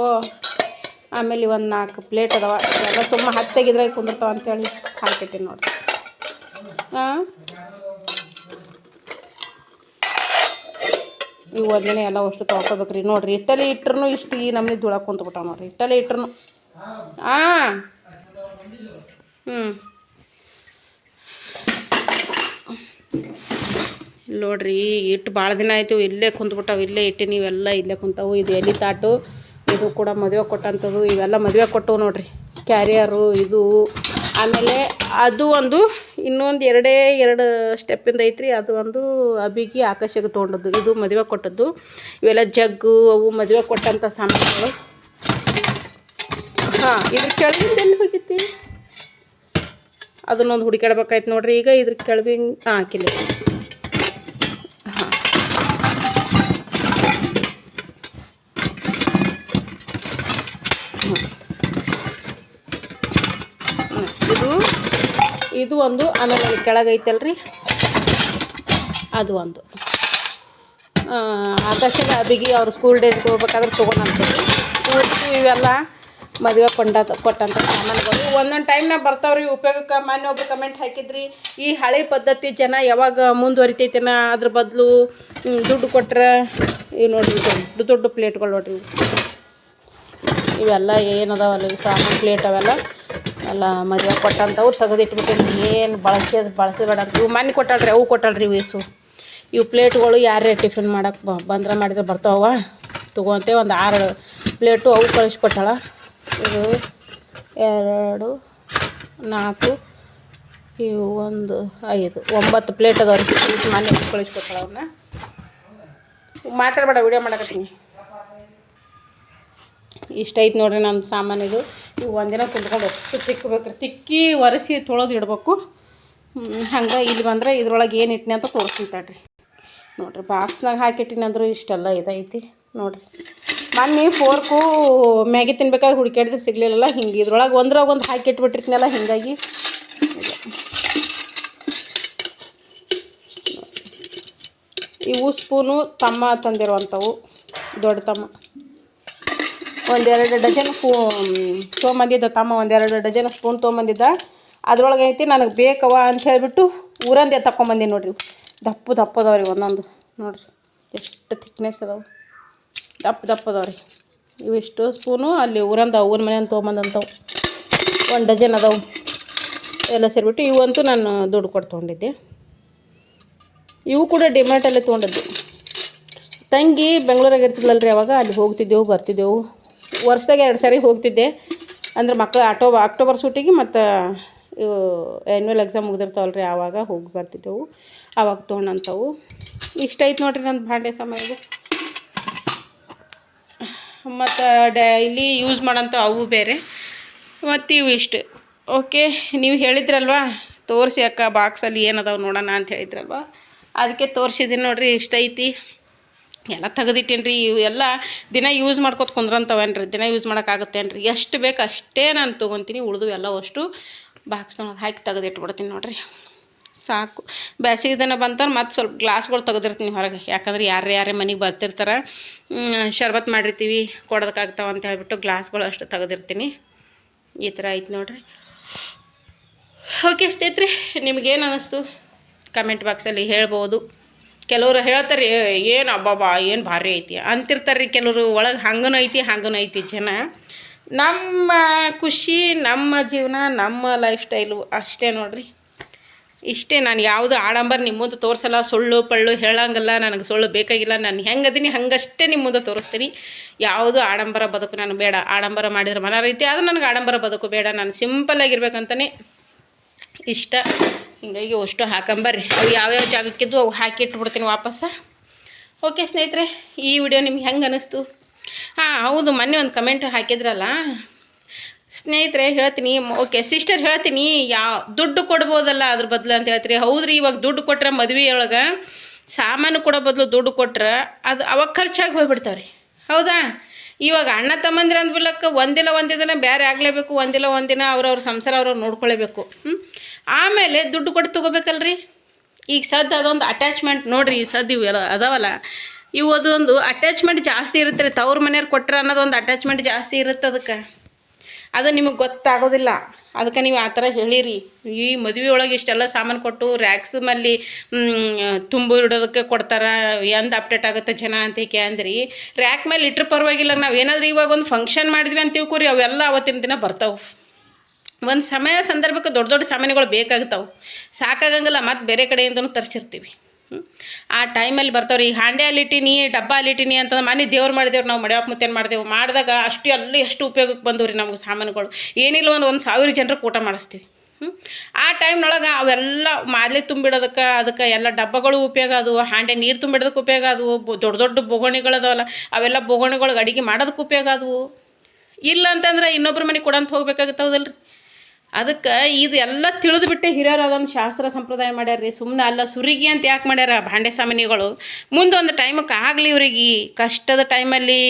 ಆಮೇಲೆ ಒಂದು 4 ಪ್ಲೇಟ್ ಅದಾವ ಎಲ್ಲ ಸುಮ್ಮ ಹತ್ತೆಗಿದ್ರಾಗ ಕುಂದಿರ್ತಾವ ಅಂತೇಳಿ ಹಾಕಿಟ್ಟಿನಿ ನೋಡಿರಿ. ಹಾಂ ಇವು ಒಂದಿನ ಎಲ್ಲ ಅಷ್ಟು ತೊಳ್ಕೊಬೇಕ್ರಿ. ನೋಡಿರಿ ಇಟ್ಟಲ್ಲಿ ಇಟ್ರೂ ಇಷ್ಟು ಈ ನಮ್ನಿ ಧೂಳ ಕುಂತ್ಬಿಟ್ಟಾವ ನೋಡಿರಿ. ಇಟ್ಟಲ್ಲಿ ಇಟ್ರು ನೋಡ್ರಿ ಇಟ್ಟು ಭಾಳ ದಿನ ಆಯಿತು. ಇಲ್ಲೇ ಕುಂತ್ಬಿಟ್ಟಾವು, ಇಲ್ಲೇ ಇಟ್ಟು ನೀವೆಲ್ಲ ಇಲ್ಲೇ ಕುಂತಾವು. ಇದು ಎಲೆ ತಾಟು, ಇದು ಕೂಡ ಮದುವೆ ಕೊಟ್ಟಂಥದ್ದು. ಇವೆಲ್ಲ ಮದುವೆ ಕೊಟ್ಟವು ನೋಡ್ರಿ. ಕ್ಯಾರಿಯರು ಇದು. ಆಮೇಲೆ ಅದು ಒಂದು ಇನ್ನೊಂದು 2 ಸ್ಟೆಪ್ಪಿಂದ ಐತ್ರಿ. ಅದು ಒಂದು ಅಬಿಗೆ ಆಕಾಶಕ್ಕೆ ತೊಗೊಂಡದ್ದು. ಇದು ಮದುವೆ ಕೊಟ್ಟದ್ದು. ಇವೆಲ್ಲ ಜಗ್ಗು ಅವು ಮದುವೆ ಕೊಟ್ಟಂಥ ಸಾಮಾನುಗಳು. ಹಾಂ ಇದ್ರ ಕೆಳಗಿಂದ ಎಲ್ಲಿ ಹೋಗೈತಿ ಅದನ್ನೊಂದು ಹುಡುಕಾಡ್ಬೇಕಾಯ್ತು ನೋಡ್ರಿ. ಈಗ ಇದ್ರ ಕೆಳಗಿಂದ ಹಾಕಿಲ್ಲ. ಹಾಂ ಇದು ಒಂದು. ಆಮೇಲೆ ಅಲ್ಲಿ ಕೆಳಗೈತಲ್ರಿ ಅದು ಒಂದು. ಆಕಾಶದ ಅಬಿಗೆ ಅವ್ರು ಸ್ಕೂಲ್ ಡೇಸ್ಗೆ ಹೋಗ್ಬೇಕಾದ್ರೆ ತೊಗೊಂಡಂಥದ್ದು. ಇವೆಲ್ಲ ಮದುವೆ ಕೊಟ್ಟಂಥ ಸಾಮಾನುಗಳು. ಒಂದೊಂದು ಟೈಮ್ನಾಗ ಬರ್ತಾವ್ರಿ ಉಪಯೋಗಕ್ಕೆ. ಮೊನ್ನೆ ಒಬ್ರು ಕಮೆಂಟ್ ಹಾಕಿದ್ರಿ, ಈ ಹಳೆ ಪದ್ಧತಿ ಜನ ಯಾವಾಗ ಮುಂದುವರಿತೈತೆನ, ಅದ್ರ ಬದಲು ದುಡ್ಡು ಕೊಟ್ರೆ. ಇವು ನೋಡಿರಿ ದೊಡ್ಡ ಪ್ಲೇಟ್ಗಳು ನೋಡ್ರಿ. ಇವೆಲ್ಲ ಏನದಾವಲ್ಲ ಇವು ಸಾಮಾನು ಪ್ಲೇಟ್ ಅವೆಲ್ಲ ಎಲ್ಲ ಮದುವೆ ಕೊಟ್ಟಂಥವು ತೆಗೆದಿಟ್ಬಿಟ್ಟಿನಿ. ಏನು ಬಳಸಬೇಡ ಅಂತ. ಇವು ಮೊನ್ನೆ ಕೊಟ್ಟಾಳ್ರಿ, ಅವು ಕೊಟ್ಟಾಳ್ರಿ ಇವು ಇವು ಪ್ಲೇಟ್ಗಳು. ಯಾರೇ ಟಿಫಿನ್ ಮಾಡಕ್ಕೆ ಮಾಡಿದ್ರೆ ಬರ್ತಾವ ತೊಗೊಂತೆ. ಒಂದು 6 ಪ್ಲೇಟು ಅವು ಕಳಿಸ್ಕೊಟ್ಟಾಳ. ಇದು 2 4 ಇವು 1 5 9 ಪ್ಲೇಟ್ ಅದಾವ ರೀ. ಇದು ಮೊನ್ನೆ ಕಳಿಸ್ಕೊಟ್ಟಾಳ. ಅವ್ರನ್ನ ಮಾತಾಡಬೇಡ, ವಿಡಿಯೋ ಮಾಡಕತ್ತೀನಿ. ಇಷ್ಟ ಐತೆ ನೋಡ್ರಿ ನನ್ನ ಸಾಮಾನಿದು. ಇವು ಒಂದಿನ ಕುಂತ್ಕೊಂಡು ಅಷ್ಟು ತಿಕ್ಕಬೇಕ್ರಿ. ತಿಕ್ಕಿ ಒರೆಸಿ ತೊಳೆದು ಇಡ್ಬೇಕು. ಹಂಗೆ ಇಲ್ಲಿ ಬಂದರೆ ಇದ್ರೊಳಗೆ ಏನು ಇಟ್ಟಿನಿ ಅಂತ ತೋರಿಸ್ತಾಳ್ರಿ. ನೋಡಿರಿ ಬಾಕ್ಸ್ನಾಗ ಹಾಕಿಟ್ಟಿನಿ ಅಂದರೂ ಇಷ್ಟೆಲ್ಲ ಇದೈತಿ ನೋಡಿರಿ. ಮೊನ್ನೆ ಫೋರ್ಕು ಮ್ಯಾಗಿ ತಿನ್ಬೇಕಾದ್ರೆ ಹುಡುಕಾಡಿದ್ರೆ ಸಿಗಲಿಲ್ಲಲ್ಲ. ಹಿಂಗೆ ಇದ್ರೊಳಗೆ ಒಂದ್ರಾಗ ಒಂದು ಹಾಕಿಟ್ಬಿಟ್ಟಿರ್ತೀನಲ್ಲ, ಹೀಗಾಗಿ ಇವು ಸ್ಪೂನು ತಮ್ಮ ತಂದಿರುವಂಥವು. ದೊಡ್ಡ ತಮ್ಮ 1-2 ಡಜನ್ ತೊಗೊಂಬಂದಿದ್ದ. ತಮ್ಮ 1-2 ಡಜನ್ ಸ್ಪೂನ್ ತೊಗೊಂಬಂದಿದ್ದ. ಅದ್ರೊಳಗೆ ಐತಿ ನನಗೆ ಬೇಕವ ಅಂತ ಹೇಳಿಬಿಟ್ಟು ಊರಂದೇ ತಗೊಂಬಂದಿ ನೋಡಿರಿ. ದಪ್ಪದವ್ರಿ ಒಂದೊಂದು ನೋಡಿರಿ ಎಷ್ಟು ಥಿಕ್ನೆಸ್ ಅದಾವೆ. ದಪ್ಪದವ್ರಿ ಇವಿಷ್ಟು ಸ್ಪೂನು. ಅಲ್ಲಿ ಅವ್ವನ ಮನೆಯಿಂದ ತೊಗೊಂಬಂದಂಥವು 1 ಡಜನ್ ಅದಾವೆ ಎಲ್ಲ ಸೇರಿಬಿಟ್ಟು. ಇವಂತೂ ನಾನು ದುಡ್ಡು ಕೊಟ್ಟು ತೊಗೊಂಡಿದ್ದೆ. ಇವು ಕೂಡ ಡಿಮಾರ್ಟಲ್ಲೇ ತೊಗೊಂಡದ್ದು. ತಂಗಿ ಬೆಂಗಳೂರಾಗ ಇರ್ತಿದ್ಲಲ್ರಿ, ಅವಾಗ ಅಲ್ಲಿ ಹೋಗ್ತಿದ್ದೆವು ಬರ್ತಿದ್ದೆವು. ವರ್ಷದಾಗ 2 ಸಾರಿ ಹೋಗ್ತಿದ್ದೆ. ಅಂದ್ರೆ ಮಕ್ಕಳು ಅಕ್ಟೋಬರ್ ಸೂಟಿಗೆ ಮತ್ತು ಇವು ಆ್ಯನ್ಯುವಲ್ ಎಕ್ಸಾಮ್ ಮುಗಿದಿರ್ತಾವಲ್ರಿ, ಆವಾಗ ಹೋಗಿ ಬರ್ತಿದ್ದೆವು. ಆವಾಗ ತೊಗೊಂಡಂಥವು. ಇಷ್ಟ ಐತೆ ನೋಡ್ರಿ ನನ್ನ ಭಾಂಡೆ ಸಾಮಾನು. ಮತ್ತು ಡೈಲಿ ಯೂಸ್ ಮಾಡೋಂಥ ಅವು ಬೇರೆ, ಮತ್ತು ಇವು ಇಷ್ಟು. ಓಕೆ, ನೀವು ಹೇಳಿದ್ರಲ್ವ ತೋರಿಸಿ ಅಕ್ಕ ಬಾಕ್ಸಲ್ಲಿ ಏನದಾವೆ ನೋಡೋಣ ಅಂತ ಹೇಳಿದ್ರಲ್ವ, ಅದಕ್ಕೆ ತೋರಿಸಿದ್ದೀನಿ ನೋಡಿರಿ. ಇಷ್ಟ ಐತಿ. ಎಲ್ಲ ತೆಗೆದಿಟ್ಟೇನ್ರಿ. ಇವು ಎಲ್ಲ ದಿನ ಯೂಸ್ ಮಾಡ್ಕೊತ ಕುಂದ್ರಂತವೇನ್ರಿ, ದಿನ ಯೂಸ್ ಮಾಡೋಕ್ಕಾಗುತ್ತೇನ್ರಿ. ಎಷ್ಟು ಬೇಕು ಅಷ್ಟೇ ನಾನು ತೊಗೊತೀನಿ. ಉಳಿದು ಎಲ್ಲ ಅಷ್ಟು ಬಾಕ್ಸ್ನೊಳಗೆ ಹಾಕಿ ತೆಗೆದಿಟ್ಬಿಡ್ತೀನಿ ನೋಡಿರಿ. ಸಾಕು. ಬೇಸಿಗೆ ದಿನ ಬಂತಾರೆ ಮತ್ತು ಸ್ವಲ್ಪ ಗ್ಲಾಸ್ಗಳು ತೆಗೆದಿರ್ತೀನಿ ಹೊರಗೆ. ಯಾಕಂದ್ರೆ ಯಾರೇ ಮನೆಗೆ ಬರ್ತಿರ್ತಾರೆ, ಶರ್ಬತ್ ಮಾಡಿರ್ತೀವಿ ಕೊಡೋದಕ್ಕಾಗ್ತಾವ ಅಂತ ಹೇಳ್ಬಿಟ್ಟು ಗ್ಲಾಸ್ಗಳು ಅಷ್ಟು ತೆಗೆದಿರ್ತೀನಿ. ಈ ಥರ ಐತೆ ನೋಡಿರಿ. ಓಕೆ ಸ್ನೇಹಿತರೆ, ನಿಮಗೇನು ಅನ್ನಿಸ್ತು ಕಮೆಂಟ್ ಬಾಕ್ಸಲ್ಲಿ ಹೇಳ್ಬೋದು. ಕೆಲವರು ಹೇಳ್ತಾರೆ ಏನು ಅಬ್ಬಬ್ಬಾ ಏನು ಭಾರಿ ಐತಿ ಅಂತಿರ್ತಾರೆ ರೀ. ಕೆಲವರು ಒಳಗೆ ಹಂಗೂ ಐತಿ ಜನ. ನಮ್ಮ ಖುಷಿ, ನಮ್ಮ ಜೀವನ, ನಮ್ಮ ಲೈಫ್ ಸ್ಟೈಲು ಅಷ್ಟೇ ನೋಡಿರಿ. ಇಷ್ಟೇ. ನಾನು ಯಾವುದು ಆಡಂಬರ ನಿಮ್ಮ ಮುಂದೆ ತೋರಿಸಲ್ಲ. ಸುಳ್ಳು ಪಳ್ಳು ಹೇಳಂಗಿಲ್ಲ. ನನಗೆ ಸುಳ್ಳು ಬೇಕಾಗಿಲ್ಲ. ನಾನು ಹೆಂಗದೀನಿ ಹಂಗಷ್ಟೇ ನಿಮ್ಮ ಮುಂದೆ ತೋರಿಸ್ತೀನಿ. ಯಾವುದು ಆಡಂಬರ ಬದುಕು ನನಗೆ ಬೇಡ. ಆಡಂಬರ ಮಾಡಿದ್ರೆ ಮನ ರೀತಿ ಆದರೆ ನನಗೆ ಆಡಂಬರ ಬದುಕು ಬೇಡ. ನಾನು ಸಿಂಪಲ್ಲಾಗಿರ್ಬೇಕಂತಲೇ ಇಷ್ಟ. ಹೀಗಾಗಿ ಅಷ್ಟು ಹಾಕೊಂಬರ್ರಿ. ಅವು ಯಾವ್ಯಾವ ಜಾಗಕ್ಕಿದ್ದು ಅವು ಹಾಕಿಟ್ಬಿಡ್ತೀನಿ ವಾಪಸ್ಸು. ಓಕೆ ಸ್ನೇಹಿತರೆ, ಈ ವಿಡಿಯೋ ನಿಮ್ಗೆ ಹೆಂಗೆ ಅನ್ನಿಸ್ತು? ಹಾಂ ಹೌದು, ಮೊನ್ನೆ ಒಂದು ಕಮೆಂಟ್ ಹಾಕಿದ್ರಲ್ಲ ಸ್ನೇಹಿತರೆ, ಹೇಳ್ತೀನಿ. ಓಕೆ ಸಿಸ್ಟರ್, ಹೇಳ್ತೀನಿ. ದುಡ್ಡು ಕೊಡ್ಬೋದಲ್ಲ ಅದ್ರ ಬದಲು ಅಂತ ಹೇಳ್ತೀರಿ. ಹೌದ್ರಿ, ಇವಾಗ ದುಡ್ಡು ಕೊಟ್ರೆ ಮದುವೆಯೊಳಗೆ ಸಾಮಾನು ಕೊಡೋ ಬದಲು ದುಡ್ಡು ಕೊಟ್ರೆ ಅದು ಅವಾಗ ಖರ್ಚಾಗಿ ಹೋಗ್ಬಿಡ್ತಾವ್ರಿ. ಹೌದಾ? ಇವಾಗ ಅಣ್ಣ ತಮ್ಮಂದಿರ ಅಂದ್ಬಿಲ್ಲಕ್ಕೆ ಒಂದಿನ ಬೇರೆ ಆಗಲೇಬೇಕು. ಒಂದಿನ ಅವ್ರವ್ರ ಸಂಸಾರ ಅವ್ರವ್ರು ನೋಡ್ಕೊಳ್ಳೇಬೇಕು. ಆಮೇಲೆ ದುಡ್ಡು ಕೊಟ್ಟು ತೊಗೋಬೇಕಲ್ರಿ. ಈಗ ಸದ್ದು ಅದೊಂದು ಅಟ್ಯಾಚ್ಮೆಂಟ್ ನೋಡಿರಿ. ಈ ಸದ್ದು ಇವೆಲ್ಲ ಅದಾವಲ್ಲ, ಇವು ಅದೊಂದು ಅಟ್ಯಾಚ್ಮೆಂಟ್ ಜಾಸ್ತಿ ಇರುತ್ತೆ ರೀ, ತವ್ರ ಮನೆಯವ್ರು ಕೊಟ್ಟರೆ ಅನ್ನೋದೊಂದು ಅಟ್ಯಾಚ್ಮೆಂಟ್ ಜಾಸ್ತಿ ಇರುತ್ತೆ ಅದಕ್ಕೆ. ಅದು ನಿಮಗೆ ಗೊತ್ತಾಗೋದಿಲ್ಲ, ಅದಕ್ಕೆ ನೀವು ಆ ಥರ ಹೇಳಿರಿ. ಈ ಮದುವೆ ಒಳಗೆ ಇಷ್ಟೆಲ್ಲ ಸಾಮಾನು ಕೊಟ್ಟು ರ್ಯಾಕ್ಸ್ ಮಲ್ಲಿ ತುಂಬು ಇಡೋದಕ್ಕೆ ಕೊಡ್ತಾರೆ, ಎಂದು ಅಪ್ಡೇಟ್ ಆಗುತ್ತೆ ಜನ ಅಂತೇಕೆ ಅಂದ್ರಿ. ರ್ಯಾಕ್ ಮೇಲೆ ಇಟ್ಟರೆ ಪರವಾಗಿಲ್ಲ, ನಾವು ಏನಾದರೂ ಇವಾಗ ಒಂದು ಫಂಕ್ಷನ್ ಮಾಡಿದ್ವಿ ಅಂತ ತಿಳ್ಕೊರಿ, ಅವೆಲ್ಲ ಅವತ್ತಿನ ದಿನ ಬರ್ತಾವೆ. ಒಂದು ಸಮಯ ಸಂದರ್ಭಕ್ಕೆ ದೊಡ್ಡ ದೊಡ್ಡ ಸಾಮಾನುಗಳು ಬೇಕಾಗ್ತಾವೆ, ಸಾಕಾಗಂಗಿಲ್ಲ, ಮತ್ತು ಬೇರೆ ಕಡೆಯಿಂದನೂ ತರಿಸಿರ್ತೀವಿ. ಆ ಟೈಮಲ್ಲಿ ಬರ್ತಾವ್ರಿ. ಈಗ ಹಾಂಡೆ ಅಲ್ಲಿಟ್ಟಿನಿ, ಡಬ್ಬ ಅಲ್ಲಿಟ್ಟಿನಿ ಅಂತಂದ್ರೆ ಮನೆ ದೇವ್ರು ಮಾಡಿದೇವ್ರು, ನಾವು ಮಡ್ಯಾಪ್ ಮುತ್ತೇನು ಮಾಡಿದೆವು, ಮಾಡಿದಾಗ ಅಷ್ಟು ಅಲ್ಲಿ ಎಷ್ಟು ಉಪಯೋಗಕ್ಕೆ ಬಂದವು ರೀ ನಮ್ಗೆ ಸಾಮಾನುಗಳು. ಏನಿಲ್ಲ ಒಂದು 1000 ಜನರಿಗೆ ಊಟ ಮಾಡಿಸ್ತೀವಿ. ಆ ಟೈಮ್ನೊಳಗೆ ಅವೆಲ್ಲ ಮಾದಲಿ ತುಂಬಿಡೋದಕ್ಕೆ ಅದಕ್ಕೆ ಎಲ್ಲ ಡಬ್ಬಗಳು ಉಪಯೋಗ ಆದವು, ಹಾಂಡೆ ನೀರು ತುಂಬಿಡೋದಕ್ಕೆ ಉಪಯೋಗ ಆದವು, ದೊಡ್ಡ ದೊಡ್ಡ ಬೊಗಣಿಗಳದಾವಲ್ಲ ಅವೆಲ್ಲ ಬೊಗಣಿಗಳಿಗೆ ಅಡುಗೆ ಮಾಡೋದಕ್ಕೆ ಉಪಯೋಗ ಆದವು. ಇಲ್ಲ ಅಂತಂದ್ರೆ ಇನ್ನೊಬ್ರ ಮನೆಗೆ ಕೊಡಂತ ಹೋಗ್ಬೇಕಾಗತ್ತೌದಲ್ರಿ. ಅದಕ್ಕೆ ಇದು ಎಲ್ಲ ತಿಳಿದುಬಿಟ್ಟೆ ಹಿರಿಯರು ಅದೊಂದು ಶಾಸ್ತ್ರ ಸಂಪ್ರದಾಯ ಮಾಡ್ಯಾರ ರೀ. ಸುಮ್ಮನೆ ಅಲ್ಲ ಸುರಿಗೆ ಅಂತ ಯಾಕೆ ಮಾಡ್ಯಾರ ಭಾಂಡೆ ಸಾಮಾನುಗಳು, ಮುಂದೊಂದು ಟೈಮಕ್ಕೆ ಆಗಲಿ ಇವ್ರಿಗೆ, ಕಷ್ಟದ ಟೈಮಲ್ಲಿ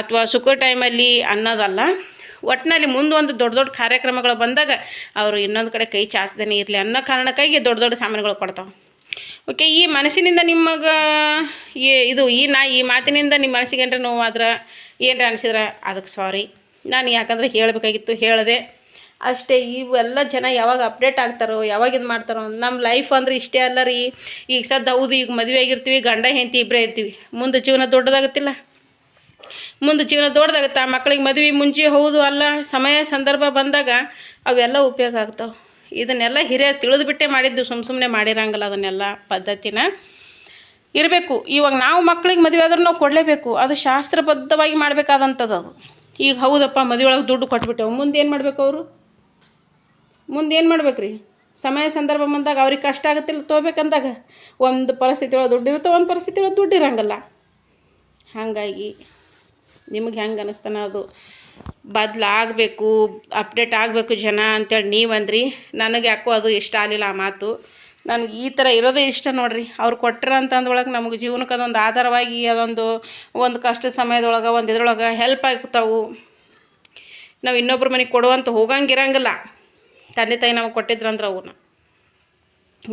ಅಥವಾ ಸುಖ ಟೈಮಲ್ಲಿ ಅನ್ನೋದಲ್ಲ, ಒಟ್ಟಿನಲ್ಲಿ ಮುಂದೊಂದು ದೊಡ್ಡ ದೊಡ್ಡ ಕಾರ್ಯಕ್ರಮಗಳು ಬಂದಾಗ ಅವರು ಇನ್ನೊಂದು ಕಡೆ ಕೈ ಚಾಚದೇನೆ ಇರಲಿ ಅನ್ನೋ ಕಾರಣಕ್ಕಾಗಿ ದೊಡ್ಡ ದೊಡ್ಡ ಸಾಮಾನುಗಳು ಕೊಡ್ತಾವೆ. ಓಕೆ, ಈ ಮನಸ್ಸಿನಿಂದ ನಿಮಗೆ ಈ ಮಾತಿನಿಂದ ನಿಮ್ಮ ಮನಸ್ಸಿಗೆ ಏನಾರ ನೋವಾದ್ರೆ ಏನರ ಅನಿಸಿದ್ರೆ ಅದಕ್ಕೆ ಸಾರಿ. ನಾನು ಯಾಕಂದರೆ ಹೇಳಬೇಕಾಗಿತ್ತು, ಹೇಳಿದೆ ಅಷ್ಟೇ. ಇವೆಲ್ಲ ಜನ ಯಾವಾಗ ಅಪ್ಡೇಟ್ ಆಗ್ತಾರೋ, ಯಾವಾಗ ಇದು ಮಾಡ್ತಾರೋ. ನಮ್ಮ ಲೈಫ್ ಅಂದ್ರೆ ಇಷ್ಟೇ ಅಲ್ಲ ರೀ. ಈಗ ಹೌದು, ಈಗ ಮದುವೆ ಆಗಿರ್ತೀವಿ, ಗಂಡ ಹೆಂಡತಿ ಇಬ್ಬರೇ ಇರ್ತೀವಿ, ಮುಂದೆ ಜೀವನ ದೊಡ್ಡದಾಗುತ್ತಿಲ್ಲ, ಮುಂದೆ ಜೀವನ ದೊಡ್ಡದಾಗುತ್ತೆ. ಆ ಮಕ್ಳಿಗೆ ಮದುವೆ ಮುಂಚೆ ಹೌದು ಅಲ್ಲ, ಸಮಯ ಸಂದರ್ಭ ಬಂದಾಗ ಅವೆಲ್ಲ ಉಪಯೋಗ ಆಗ್ತಾವೆ. ಇದನ್ನೆಲ್ಲ ಹಿರಿಯರು ತಿಳಿದುಬಿಟ್ಟೆ ಮಾಡಿದ್ದು, ಸುಮ್ಮನೆ ಮಾಡಿರಂಗಿಲ್ಲ ಅದನ್ನೆಲ್ಲ ಪದ್ಧತಿನ ಇರಬೇಕು. ಇವಾಗ ನಾವು ಮಕ್ಳಿಗೆ ಮದುವೆ ಆದ್ರೂ ನಾವು ಕೊಡಲೇಬೇಕು, ಅದು ಶಾಸ್ತ್ರಬದ್ಧವಾಗಿ ಮಾಡಬೇಕಾದಂಥದ್ದು ಅದು. ಈಗ ಹೌದಪ್ಪ ಮದುವೆ ಒಳಗೆ ದುಡ್ಡು ಕೊಟ್ಬಿಟ್ಟೆವು, ಮುಂದೆ ಏನು ಮಾಡಬೇಕು ಅವರು? ಮುಂದೆ ಏನು ಮಾಡ್ಬೇಕು ರೀ? ಸಮಯ ಸಂದರ್ಭ ಬಂದಾಗ ಅವ್ರಿಗೆ ಕಷ್ಟ ಆಗುತ್ತಿಲ್ಲ ತೊಗೋಬೇಕಂದಾಗ, ಒಂದು ಪರಿಸ್ಥಿತಿ ಒಳಗೆ ದುಡ್ಡು ಇರುತ್ತೆ, ಒಂದು ಪರಿಸ್ಥಿತಿ ಒಳಗೆ ದುಡ್ಡು ಇರೋಂಗಿಲ್ಲ. ಹಾಗಾಗಿ ನಿಮಗೆ ಹೆಂಗೆ ಅನ್ನಿಸ್ತಾನೆ ಅದು ಬದಲಾಗಬೇಕು, ಅಪ್ಡೇಟ್ ಆಗಬೇಕು ಜನ ಅಂತೇಳಿ ನೀವಂದ್ರಿ. ನನಗೆ ಯಾಕೋ ಅದು ಇಷ್ಟ ಆಗಲಿಲ್ಲ ಆ ಮಾತು. ನನಗೆ ಈ ಥರ ಇರೋದೇ ಇಷ್ಟ ನೋಡಿರಿ. ಅವ್ರು ಕೊಟ್ಟರೆ ಅಂತಂದ್ರೊಳಗೆ ನಮಗೆ ಜೀವನಕ್ಕೆ ಅದೊಂದು ಆಧಾರವಾಗಿ, ಒಂದು ಕಷ್ಟದ ಸಮಯದೊಳಗೆ ಒಂದು ಇದ್ರೊಳಗೆ ಹೆಲ್ಪ್ ಆಗ್ತಾವೆ. ನಾವು ಇನ್ನೊಬ್ರ ಮನೆಗೆ ಕೊಡುವಂತ ಹೋಗಂಗಿರಂಗಿಲ್ಲ. ತಂದೆ ತಾಯಿ ನಮಗೆ ಕೊಟ್ಟಿದ್ರಂದ್ರೆ ಅವನ್ನ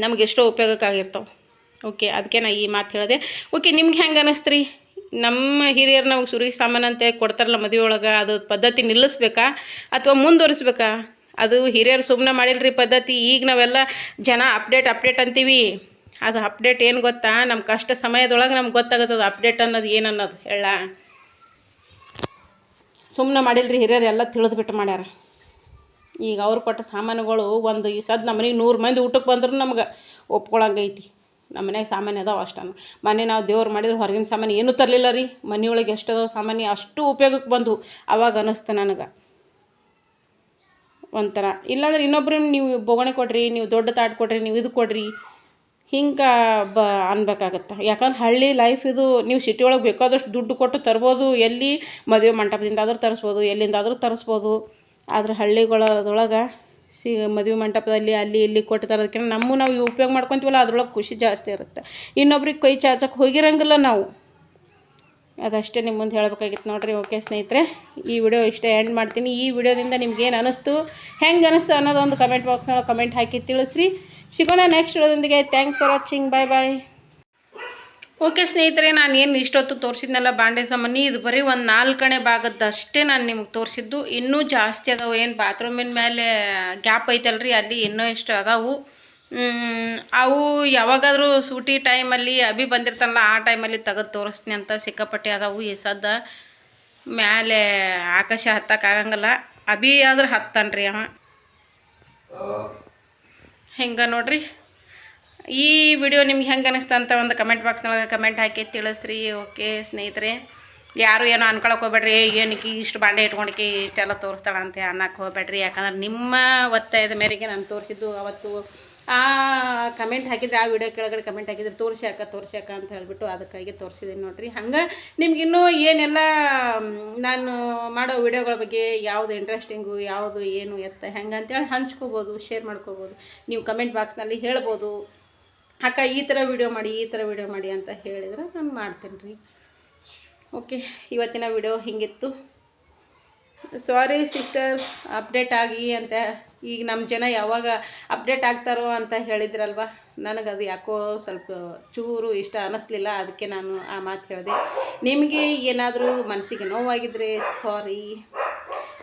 ನಮ್ಗೆ ಎಷ್ಟೋ ಉಪಯೋಗಕ್ಕಾಗಿರ್ತಾವೆ. ಓಕೆ, ಅದಕ್ಕೆ ನಾ ಈ ಮಾತು ಹೇಳಿದೆ. ಓಕೆ, ನಿಮ್ಗೆ ಹೆಂಗೆ ಅನ್ನಿಸ್ತ್ರಿ? ನಮ್ಮ ಹಿರಿಯರು ನಮಗೆ ಸುರಿಗೆ ಸಾಮಾನು ಅಂತೇಳಿ ಕೊಡ್ತಾರಲ್ಲ ಮದುವೆ ಒಳಗೆ, ಅದು ಪದ್ಧತಿ ನಿಲ್ಲಿಸ್ಬೇಕಾ ಅಥವಾ ಮುಂದುವರಿಸ್ಬೇಕಾ? ಅದು ಹಿರಿಯರು ಸುಮ್ಮನೆ ಮಾಡಿಲ್ರಿ ಪದ್ಧತಿ. ಈಗ ನಾವೆಲ್ಲ ಜನ ಅಪ್ಡೇಟ್ ಅಂತೀವಿ. ಅದು ಅಪ್ಡೇಟ್ ಏನು ಗೊತ್ತಾ? ನಮ್ಮ ಕಷ್ಟ ಸಮಯದೊಳಗೆ ನಮ್ಗೆ ಗೊತ್ತಾಗುತ್ತದೆ ಅಪ್ಡೇಟ್ ಅನ್ನೋದು ಏನನ್ನೋದು. ಹೇಳ ಸುಮ್ಮನೆ ಮಾಡಿಲ್ರಿ ಹಿರಿಯರು, ಎಲ್ಲ ತಿಳಿದ್ಬಿಟ್ಟು ಮಾಡ್ಯಾರ. ಈಗ ಅವ್ರು ಕೊಟ್ಟ ಸಾಮಾನುಗಳು ಒಂದು ಈ ನಮ್ಮ ಮನೆಗೆ 100 ಮಂದಿ ಊಟಕ್ಕೆ ಬಂದ್ರೂ ನಮ್ಗೆ ಒಪ್ಕೊಳಂಗೈತಿ. ನಮ್ಮ ಮನ್ಯಾಗ ಸಾಮಾನು ಅದಾವೆ ಅಷ್ಟನ್ನು. ಮೊನ್ನೆ ನಾವು ದೇವ್ರು ಮಾಡಿದ್ರೆ ಹೊರಗಿನ ಸಾಮಾನು ಏನೂ ತರಲಿಲ್ಲ ರೀ. ಮನೆಯೊಳಗೆ ಎಷ್ಟದಾವ ಸಾಮಾನು ಅಷ್ಟು ಉಪಯೋಗಕ್ಕೆ ಬಂದು. ಅವಾಗ ಅನ್ನಿಸ್ತು ನನಗೆ ಒಂಥರ. ಇಲ್ಲಾಂದ್ರೆ ಇನ್ನೊಬ್ರು ನೀವು ಬೊಗಣೆ ಕೊಡ್ರಿ, ನೀವು ದೊಡ್ಡ ತಾಟ್ ಕೊಡ್ರಿ, ನೀವು ಇದು ಕೊಡ್ರಿ, ಹಿಂಗೆ ಅನ್ಬೇಕಾಗತ್ತೆ. ಯಾಕಂದ್ರೆ ಹಳ್ಳಿ ಲೈಫ್ ಇದು. ನೀವು ಸಿಟಿ ಒಳಗೆ ಬೇಕಾದಷ್ಟು ದುಡ್ಡು ಕೊಟ್ಟು ತರ್ಬೋದು, ಎಲ್ಲಿ ಮದುವೆ ಮಂಟಪದಿಂದಾದರೂ ತರಿಸ್ಬೋದು, ಎಲ್ಲಿಂದಾದರೂ ತರಿಸ್ಬೋದು. ಆದ್ರೆ ಹಳ್ಳಿಗಳದೊಳಗೆ ಮದುವೆ ಮಂಟಪದಲ್ಲಿ ಅಲ್ಲಿ ಇಲ್ಲಿ ಕೊಟ್ಟು ತರೋದಕ್ಕಿಂತ ನಾವು ಉಪಯೋಗ ಮಾಡ್ಕೊತೀವಲ್ಲ, ಅದ್ರೊಳಗೆ ಖುಷಿ ಜಾಸ್ತಿ ಇರುತ್ತೆ. ಇನ್ನೊಬ್ರಿಗೆ ಕೈ ಚಾಚಕ್ಕೆ ಹೋಗಿರಂಗಿಲ್ಲ ನಾವು. ಅದಷ್ಟೇ ನಿಮ್ಮ ಮುಂದೆ ಹೇಳಬೇಕಾಗಿತ್ತು ನೋಡಿರಿ. ಓಕೆ ಸ್ನೇಹಿತರೆ, ಈ ವಿಡಿಯೋ ಇಷ್ಟೇ ಎಂಡ್ ಮಾಡ್ತೀನಿ. ಈ ವಿಡಿಯೋದಿಂದ ನಿಮ್ಗೇನು ಅನ್ನಿಸ್ತು, ಹೆಂಗೆ ಅನ್ನಿಸ್ತು ಅನ್ನೋದೊಂದು ಕಮೆಂಟ್ ಬಾಕ್ಸ್ನೊಳಗೆ ಕಮೆಂಟ್ ಹಾಕಿ ತಿಳಿಸ್ರಿ. ಸಿಗೋಣ ನೆಕ್ಸ್ಟ್ ವಿಡಿಯೋದೊಂದಿಗೆ. Thanks for watching. Bye. Okay ಸ್ನೇಹಿತರೆ, ನಾನು ಏನು ಇಷ್ಟೊತ್ತು ತೋರಿಸಿದ್ನಲ್ಲ ಬಾಂಡೆ ಸಾಮಾನು, ಇದು ಬರೀ ಒಂದು 4ನೇ ಭಾಗದಷ್ಟೇ ನಾನು ನಿಮ್ಗೆ ತೋರಿಸಿದ್ದು. ಇನ್ನೂ ಜಾಸ್ತಿ ಅದಾವೆ. ಏನು ಬಾತ್ರೂಮಿನ ಮೇಲೆ ಗ್ಯಾಪ್ ಐತಲ್ರಿ, ಅಲ್ಲಿ ಇನ್ನೂ ಇಷ್ಟು ಅದಾವು. ಅವು ಯಾವಾಗಾದರೂ ಸೂಟಿ ಟೈಮಲ್ಲಿ ಅಭಿ ಬಂದಿರ್ತಾನಲ್ಲ, ಆ ಟೈಮಲ್ಲಿ ತೆಗೆದು ತೋರಿಸ್ತೀನಿ ಅಂತ. ಸಿಕ್ಕಾಪಟ್ಟೆ ಅದಾವು. ಈ ಸದ್ದ ಮೇಲೆ ಆಕಾಶ ಹತ್ತಕ್ಕಾಗಂಗಿಲ್ಲ. ಅಭಿ ಆದ್ರೆ ಹತ್ತಾನ್ರಿ ಅವ. ಹೆಂಗೆ ನೋಡ್ರಿ. ಈ ವಿಡಿಯೋ ನಿಮ್ಗೆ ಹೆಂಗೆ ಅನ್ನಿಸ್ತು ಅಂತ ಒಂದು ಕಮೆಂಟ್ ಬಾಕ್ಸ್ನೊಳಗೆ ಕಮೆಂಟ್ ಹಾಕಿ ತಿಳಿಸ್ರಿ. ಓಕೆ ಸ್ನೇಹಿತರೆ, ಯಾರು ಏನೋ ಅನ್ಕೊಳಕ್ಕೆ ಹೋಗ್ಬೇಡ್ರಿ, ಏನಕ್ಕೆ ಇಷ್ಟು ಬಾಂಡೆ ಇಟ್ಕೊಂಡಕ್ಕೆ ಇಷ್ಟೆಲ್ಲ ತೋರಿಸ್ತಾಳೆ ಅಂತ ಅನ್ನಕ್ಕೆ ಹೋಗ್ಬೇಡ್ರಿ. ಯಾಕಂದ್ರೆ ನಿಮ್ಮ ಒತ್ತಾಯದ ಮೇರೆಗೆ ನಾನು ತೋರಿಸಿದ್ದು. ಅವತ್ತು ಆ ಕಮೆಂಟ್ ಹಾಕಿದರೆ, ಆ ವಿಡಿಯೋ ಕೆಳಗಡೆ ಕಮೆಂಟ್ ಹಾಕಿದರೆ ತೋರಿಸಿ ಅಕ್ಕ ಅಂತ ಹೇಳಿಬಿಟ್ಟು ಅದಕ್ಕಾಗಿ ತೋರಿಸಿದ್ದೀನಿ ನೋಡಿರಿ. ಹಂಗೆ ನಿಮಗಿನ್ನೂ ಏನೆಲ್ಲ ನಾನು ಮಾಡೋ ವಿಡಿಯೋಗಳ ಬಗ್ಗೆ ಯಾವುದು ಇಂಟ್ರೆಸ್ಟಿಂಗು, ಯಾವುದು ಏನು ಎತ್ತ ಹೆಂಗೆ ಅಂತೇಳಿ ಹಂಚ್ಕೋಬೋದು, ಶೇರ್ ಮಾಡ್ಕೋಬೋದು. ನೀವು ಕಮೆಂಟ್ ಬಾಕ್ಸ್ನಲ್ಲಿ ಹೇಳ್ಬೋದು, ಅಕ್ಕ ಈ ಥರ ವಿಡಿಯೋ ಮಾಡಿ ಅಂತ ಹೇಳಿದ್ರೆ ನಾನು ಮಾಡ್ತೀನಿ ರೀ. ಓಕೆ, ಇವತ್ತಿನ ವಿಡಿಯೋ ಹಿಂಗಿತ್ತು. ಸಾರಿ ಸಿಸ್ಟರ್, ಅಪ್ಡೇಟ್ ಆಗಿ ಅಂತ ಈಗ ನಮ್ಮ ಜನ ಯಾವಾಗ ಅಪ್ಡೇಟ್ ಆಗ್ತಾರೋ ಅಂತ ಹೇಳಿದ್ರಲ್ವ, ನನಗದು ಯಾಕೋ ಸ್ವಲ್ಪ ಚೂರು ಇಷ್ಟ ಅನ್ನಿಸ್ಲಿಲ್ಲ. ಅದಕ್ಕೆ ನಾನು ಆ ಮಾತು ಹೇಳಿದೆ. ನಿಮಗೆ ಏನಾದರೂ ಮನಸ್ಸಿಗೆ ನೋವಾಗಿದ್ದರೆ ಸಾರಿ.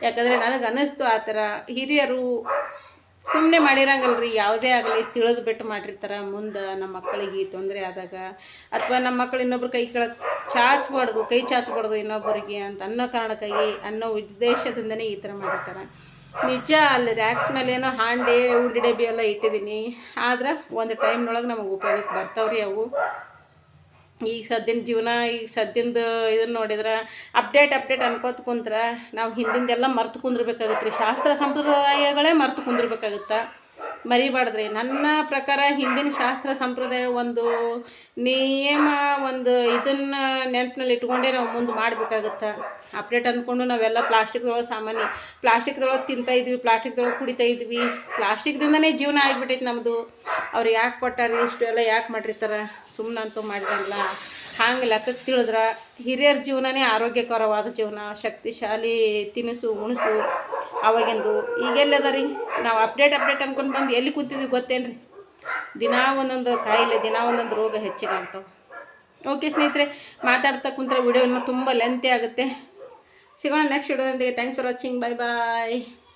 ಯಾಕಂದರೆ ನನಗೆ ಅನ್ನಿಸ್ತು ಆ ಥರ. ಹಿರಿಯರು ಸುಮ್ಮನೆ ಮಾಡಿರಂಗಲ್ರಿ, ಯಾವುದೇ ಆಗಲಿ ತಿಳಿದು ಬಿಟ್ಟು ಮಾಡಿರ್ತಾರೆ. ಮುಂದೆ ನಮ್ಮ ಮಕ್ಕಳಿಗೆ ತೊಂದರೆ ಆದಾಗ, ಅಥವಾ ನಮ್ಮ ಮಕ್ಕಳು ಇನ್ನೊಬ್ರು ಕೈ ಕೆಳಗೆ ಕೈ ಚಾಚಬಾರ್ದು ಇನ್ನೊಬ್ಬರಿಗೆ ಅಂತ ಅನ್ನೋ ಕಾರಣಕ್ಕಾಗಿ, ಅನ್ನೋ ಉದ್ದೇಶದಿಂದನೇ ಈ ಥರ ಮಾಡಿರ್ತಾರೆ. ನಿಜ, ಅಲ್ಲಿ ರ್ಯಾಕ್ಸ್ ಮೇಲೆ ಏನೋ ಹಾಂಡೆ ಉಂಡಿ ಡಬ್ಬಿ ಎಲ್ಲ ಇಟ್ಟಿದ್ದೀನಿ. ಆದ್ರೆ ಒಂದು ಟೈಮ್ನೊಳಗೆ ನಮಗೆ ಉಪಯೋಗಕ್ಕೆ ಬರ್ತಾವ್ರಿ ಅವು. ಈಗ ಸದ್ಯದ ಜೀವನ, ಈಗ ಸದ್ಯದ ಇದನ್ನು ನೋಡಿದ್ರೆ ಅಪ್ಡೇಟ್ ಅನ್ಕೋತ ಕುಂತ್ರೆ ನಾವು ಹಿಂದಿಂದೆಲ್ಲ ಮರ್ತು ಕುಂದಿರ್ಬೇಕಾಗತ್ತೆ ರೀ. ಶಾಸ್ತ್ರ ಸಂಪ್ರದಾಯಗಳೇ ಮರ್ತು ಕುಂದಿರ್ಬೇಕಾಗತ್ತೆ. ಮರಿಬಾರ್ದ್ರಿ. ನನ್ನ ಪ್ರಕಾರ ಹಿಂದಿನ ಶಾಸ್ತ್ರ ಸಂಪ್ರದಾಯ ಒಂದು ನಿಯಮ, ಒಂದು ಇದನ್ನು ನೆನಪಿನಲ್ಲಿ ಇಟ್ಕೊಂಡೇ ನಾವು ಮುಂದೆ ಮಾಡಬೇಕಾಗತ್ತೆ. ಅಪ್ಡೇಟ್ ಅಂದ್ಕೊಂಡು ನಾವೆಲ್ಲ ಪ್ಲಾಸ್ಟಿಕ್ದೊಳಗೆ ತಿಂತಾಯಿದ್ವಿ, ಪ್ಲಾಸ್ಟಿಕ್ದೊಳಗೆ ಕುಡಿತಾಯಿದ್ವಿ. ಪ್ಲಾಸ್ಟಿಕ್ದಿಂದನೇ ಜೀವನ ಆಗಿಬಿಟ್ಟೈತೆ ನಮ್ಮದು. ಅವ್ರು ಯಾಕೆ ಕೊಟ್ಟಾರೆ ಇಷ್ಟು ಎಲ್ಲ ಯಾಕೆ ಮಾಡಿರ್ತಾರೆ? ಸುಮ್ಮನಂತೂ ಮಾಡಿದಂಗಿಲ್ಲ. ಹಂಗೆ ಲೆಕ್ಕಕ್ಕೆ ತಿಳಿದ್ರೆ ಹಿರಿಯರ ಜೀವನನೇ ಆರೋಗ್ಯಕರವಾದ ಜೀವನ, ಶಕ್ತಿಶಾಲಿ ತಿನಿಸು ಉಣಿಸು ಅವಾಗಿಂದು. ಈಗೆಲ್ಲದ ರೀ, ನಾವು ಅಪ್ಡೇಟ್ ಅಂದ್ಕೊಂಡು ಬಂದು ಎಲ್ಲಿ ಕೂತಿದ್ವಿ ಗೊತ್ತೇನು ರೀ? ದಿನಾ ಒಂದೊಂದು ಕಾಯಿಲೆ, ದಿನಾ ಒಂದೊಂದು ರೋಗ ಹೆಚ್ಚಿಗೆ ಆಗ್ತಾವೆ. ಓಕೆ ಸ್ನೇಹಿತರೆ, ಮಾತಾಡ್ತಾ ಕುಂತ್ರೆ ವಿಡಿಯೋ ಇನ್ನೂ ತುಂಬ ಲೆಂತಿ ಆಗುತ್ತೆ. ಸಿಗೋಣ ನೆಕ್ಸ್ಟ್ ವಿಡಿಯೋದೊಂದಿಗೆ. Thanks for watching. Bye bye.